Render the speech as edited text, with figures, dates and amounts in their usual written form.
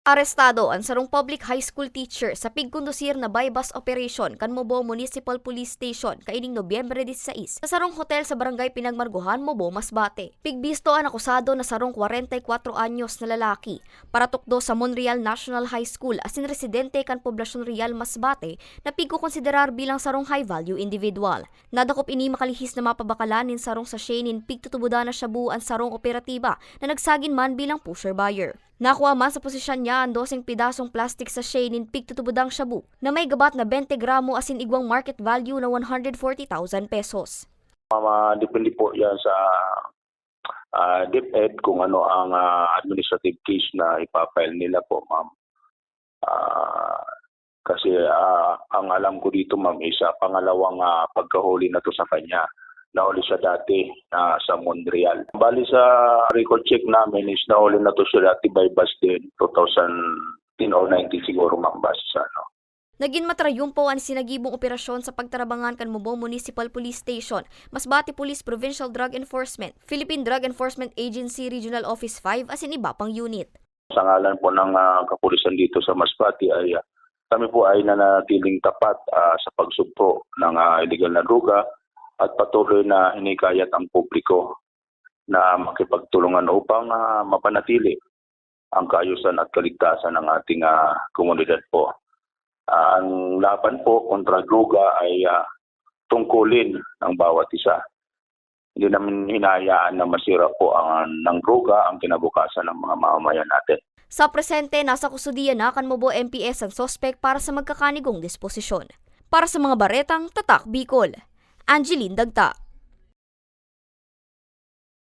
Arestado ang sarong public high school teacher sa pigkondusir na bypass operation kan Mobo Municipal Police Station kaining Nobyembre 16 sa sarong hotel sa barangay Pinagmarguhan, Mobo, Masbate. Pigbisto ang akusado na sarong 44 anyos na lalaki para tukdo sa Monreal National High School asin residente kan Poblasyon Real, Masbate na pigkukonsiderar bilang sarong high value individual. Nadakop ini makalihis na mapabakalanin sarong sa Shenin pigtutubudan na shabu ang sarong operatiba na nagsagin man bilang pusher buyer. Nakuha man sa posisyon niya ang 12 pidasong plastic sa Shenin pigtutubudang shabu na may gabat na 20 gramo asin igwang market value na 140,000 pesos. Depende po yan sa DepEd kung ano ang administrative case na ipapile nila po, ma'am. Kasi ang alam ko dito, ma'am, isa pangalawang pagkahuli na to sa kanya. Nahuli siya dati sa Montreal. Bali sa record check namin is nahuli na to siya dati by bus din 2010 or 19 siguro, ma'am, base sa ano. Naging matrayumpo ang sinagibong operasyon sa pagtarabangan kan Mobo Municipal Police Station, Masbate Police Provincial Drug Enforcement, Philippine Drug Enforcement Agency Regional Office 5 asin iba pang unit. Sa ngalan po ng kapulisan dito sa Masbate ay kami po ay nanatiling tapat sa pagsugpo ng illegal na droga at patuloy na hinikayat ang publiko na makipagtulungan upang mapanatili ang kaayusan at kaligtasan ng ating komunidad po. Ang laban po kontra droga ay tungkulin ng bawat isa. Hindi namin hinayaan na masira po ng droga ang kinabukasan ng mga mamamayan natin. Sa presente, nasa kusudian na kan Mobo MPS ang sospek para sa magkakanigong disposisyon. Para sa mga baretang Tatak Bicol, Angeline Dagta.